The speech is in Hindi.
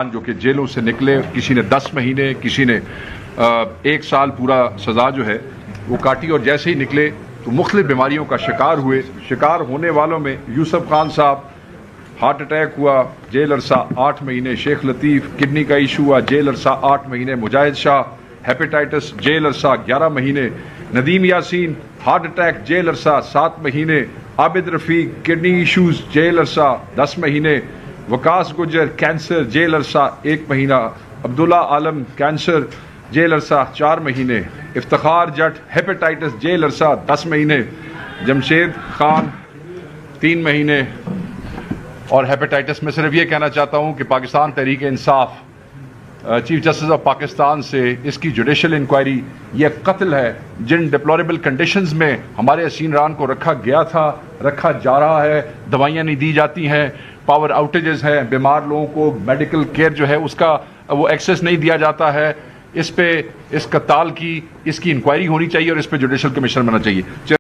जो कि जेलों से निकले, किसी ने 10 महीने, किसी ने 1 साल पूरा सज़ा जो है वो काटी और जैसे ही निकले तो मुख्तलिफ बीमारियों का शिकार हुए। शिकार होने वालों में यूसुफ खान साहब, हार्ट अटैक हुआ, जेल अरसा 8 महीने। शेख लतीफ़, किडनी का इशू हुआ, जेल अरसा 8 महीने। मुजाहिद शाह, हेपेटाइटिस, जेल अरसा 11 महीने। Nadeem Yasin, heart attack, jail अरसा 7 महीने। Abid Rafiq, kidney issues, jail अरसा 10 महीने। वकास गुजर, कैंसर, जेल अरसा 1 महीना। अब्दुल्ला आलम, कैंसर, जेल अरसा 4 महीने। इफ्तिखार जट, हेपेटाइटिस, जेल अरसा 10 महीने। जमशेद खान 3 महीने। और हेपेटाइटिस में सिर्फ ये कहना चाहता हूँ कि Pakistan Tehreek Insaf, chief justice of Pakistan से इसकी जुडिशल इंक्वायरी, यह कत्ल है जिन डिप्लोरेबल कंडीशंस में हमारे हसीन रान को रखा गया था, रखा जा रहा है, दवाइयाँ नहीं दी जाती हैं, पावर आउटेजेस हैं, बीमार लोगों को मेडिकल केयर जो है उसका वो एक्सेस नहीं दिया जाता है। इस पे इस कत्ताल की इसकी इंक्वायरी होनी चाहिए और इस पे जुडिशल कमीशन बनना चाहिए।